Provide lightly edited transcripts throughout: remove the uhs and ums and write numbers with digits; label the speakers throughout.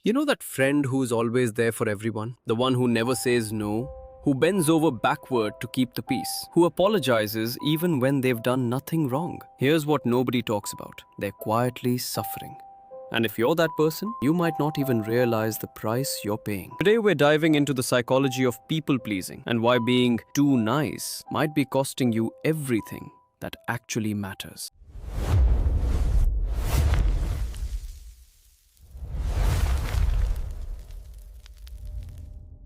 Speaker 1: You know that friend who's always there for everyone? The one who never says no? Who bends over backward to keep the peace? Who apologizes even when they've done nothing wrong? Here's what nobody talks about: they're quietly suffering. And if you're that person, you might not even realize the price you're paying. Today, we're diving into the psychology of people pleasing and why being too nice might be costing you everything that actually matters.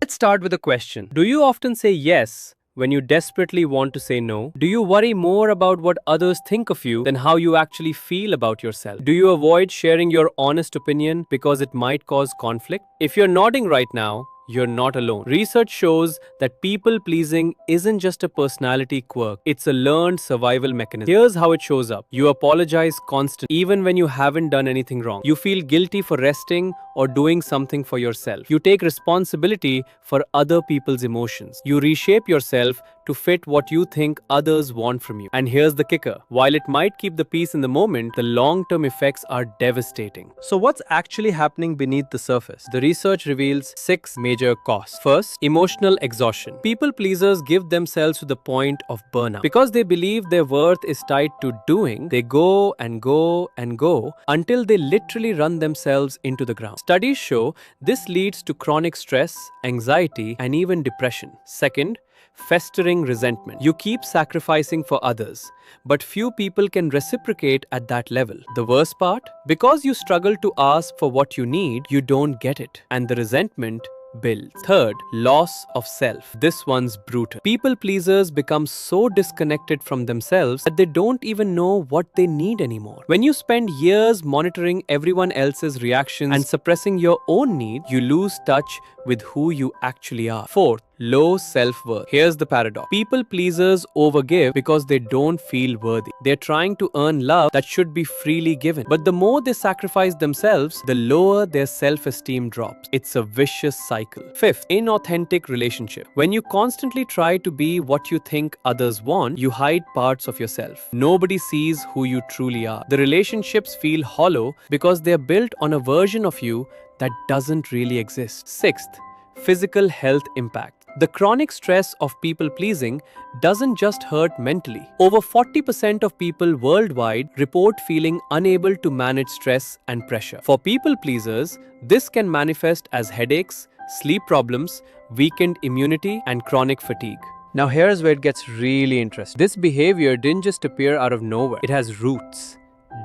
Speaker 1: Let's start with a question. Do you often say yes when you desperately want to say no? Do you worry more about what others think of you than how you actually feel about yourself? Do you avoid sharing your honest opinion because it might cause conflict? If you're nodding right now, you're not alone. Research shows that people pleasing isn't just a personality quirk, it's a learned survival mechanism. Here's how it shows up: you apologize constantly, even when you haven't done anything wrong. You feel guilty for resting or doing something for yourself. You take responsibility for other people's emotions. You reshape yourself to fit what you think others want from you. And here's the kicker: while it might keep the peace in the moment, the long term effects are devastating. So, what's actually happening beneath the surface? The research reveals 6 major costs. First, emotional exhaustion. People pleasers give themselves to the point of burnout. Because they believe their worth is tied to doing, they go and go and go until they literally run themselves into the ground. Studies show this leads to chronic stress, anxiety, and even depression. Second, festering resentment. You keep sacrificing for others, but few people can reciprocate at that level. The worst part? Because you struggle to ask for what you need, you don't get it, and the resentment builds. Third, loss of self. This one's brutal. People pleasers become so disconnected from themselves that they don't even know what they need anymore. When you spend years monitoring everyone else's reactions and suppressing your own need, you lose touch with who you actually are. Fourth, low self-worth. Here's the paradox. People pleasers overgive because they don't feel worthy. They're trying to earn love that should be freely given. But the more they sacrifice themselves, the lower their self-esteem drops. It's a vicious cycle. Fifth, inauthentic relationship. When you constantly try to be what you think others want, you hide parts of yourself. Nobody sees who you truly are. The relationships feel hollow because they're built on a version of you that doesn't really exist. Sixth, physical health impact. The chronic stress of people pleasing doesn't just hurt mentally. Over 40% of people worldwide report feeling unable to manage stress and pressure. For people pleasers, this can manifest as headaches, sleep problems, weakened immunity, and chronic fatigue. Now here's where it gets really interesting. This behavior didn't just appear out of nowhere. It has roots,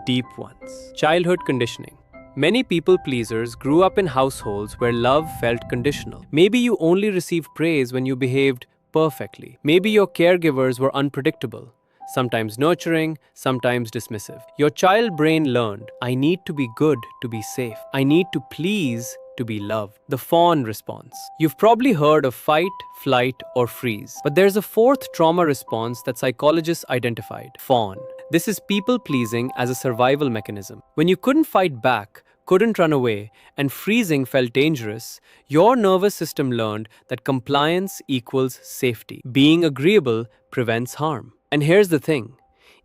Speaker 1: deep ones. Childhood conditioning. Many people pleasers grew up in households where love felt conditional. Maybe you only received praise when you behaved perfectly. Maybe your caregivers were unpredictable, sometimes nurturing, sometimes dismissive. Your child brain learned, I need to be good to be safe. I need to please to be loved. The fawn response. You've probably heard of fight, flight, or freeze. But there's a fourth trauma response that psychologists identified: fawn. This is people pleasing as a survival mechanism. When you couldn't fight back, couldn't run away, and freezing felt dangerous, your nervous system learned that compliance equals safety. Being agreeable prevents harm. And here's the thing: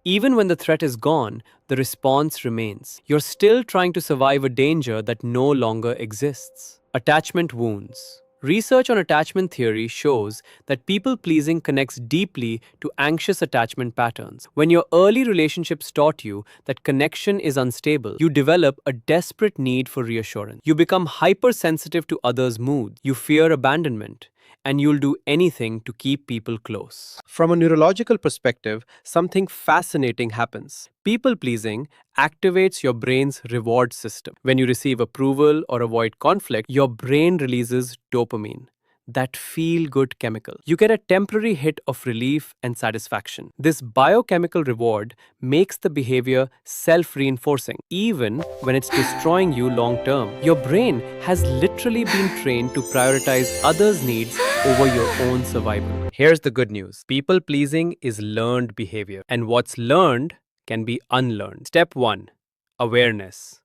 Speaker 1: even when the threat is gone, the response remains. You're still trying to survive a danger that no longer exists. Attachment wounds. Research on attachment theory shows that people pleasing connects deeply to anxious attachment patterns. When your early relationships taught you that connection is unstable, you develop a desperate need for reassurance. You become hypersensitive to others' moods. You fear abandonment, and you'll do anything to keep people close. From a neurological perspective, something fascinating happens. People pleasing activates your brain's reward system. When you receive approval or avoid conflict, your brain releases dopamine, that feel-good chemical. You get a temporary hit of relief and satisfaction. This biochemical reward makes the behavior self-reinforcing, even when it's destroying you long-term. Your brain has literally been trained to prioritize others' needs over your own survival. Here's the good news. People-pleasing is learned behavior, and what's learned can be unlearned. Step 1. Awareness.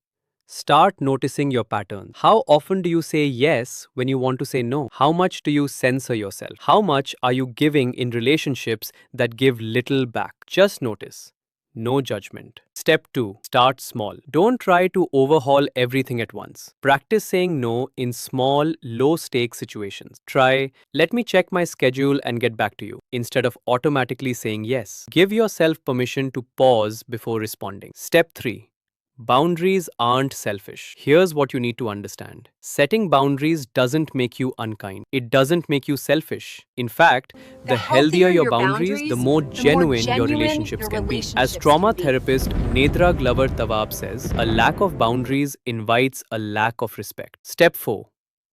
Speaker 1: Start noticing your patterns. How often do you say yes when you want to say no? How much do you censor yourself? How much are you giving in relationships that give little back? Just notice. no judgment. Step 2. Start small. Don't try to overhaul everything at once. Practice saying no in small, low-stake situations. Try, let me check my schedule and get back to you, instead of automatically saying yes. Give yourself permission to pause before responding. Step 3. Boundaries aren't selfish. Here's what you need to understand. Setting boundaries doesn't make you unkind. It doesn't make you selfish. In fact,
Speaker 2: The
Speaker 1: the healthier
Speaker 2: healthier
Speaker 1: your
Speaker 2: your
Speaker 1: boundaries, the
Speaker 2: boundaries,
Speaker 1: more
Speaker 2: the more
Speaker 1: genuine your
Speaker 2: genuine
Speaker 1: relationships
Speaker 2: your
Speaker 1: can be. As
Speaker 2: relationships
Speaker 1: trauma
Speaker 2: can be.
Speaker 1: therapist Nedra Glover Tawab says, a lack of boundaries invites a lack of respect. Step 4.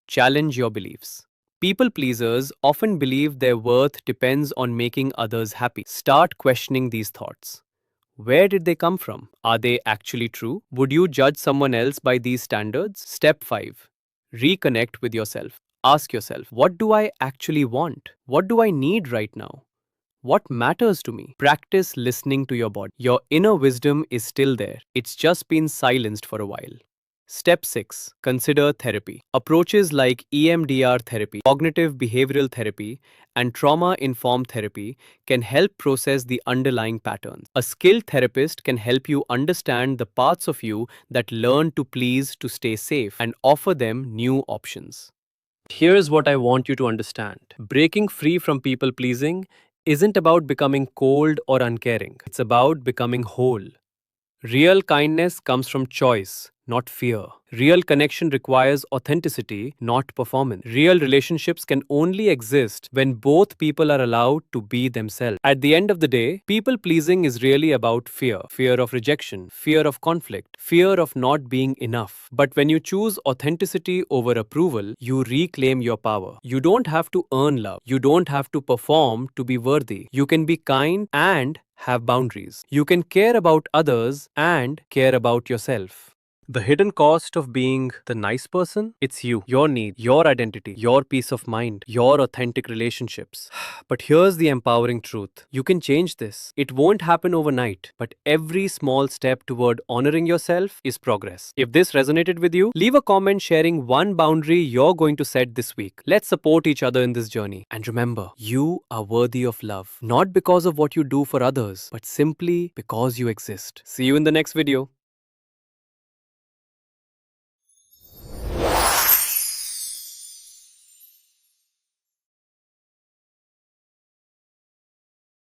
Speaker 1: Challenge your beliefs. People pleasers often believe their worth depends on making others happy. Start questioning these thoughts. Where did they come from? Are they actually true? Would you judge someone else by these standards? Step 5. Reconnect with yourself. Ask yourself, what do I actually want? What do I need right now? What matters to me? Practice listening to your body. Your inner wisdom is still there. It's just been silenced for a while. Step 6. Consider therapy. Approaches like EMDR therapy, cognitive behavioral therapy, and trauma informed therapy can help process the underlying patterns. A skilled therapist can help you understand the parts of you that learn to please to stay safe and offer them new options. Here's what I want you to understand. Breaking free from people pleasing isn't about becoming cold or uncaring. It's about becoming whole. Real kindness comes from choice, not fear. Real connection requires authenticity, not performance. Real relationships can only exist when both people are allowed to be themselves. At the end of the day, people pleasing is really about fear. Fear of rejection, fear of conflict, fear of not being enough. But when you choose authenticity over approval, you reclaim your power. You don't have to earn love. You don't have to perform to be worthy. You can be kind and have boundaries. You can care about others and care about yourself. The hidden cost of being the nice person, it's you, your need, your identity, your peace of mind, your authentic relationships. But here's the empowering truth. You can change this. It won't happen overnight, but every small step toward honoring yourself is progress. If this resonated with you, leave a comment sharing one boundary you're going to set this week. Let's support each other in this journey. And remember, you are worthy of love, not because of what you do for others, but simply because you exist. See you in the next video.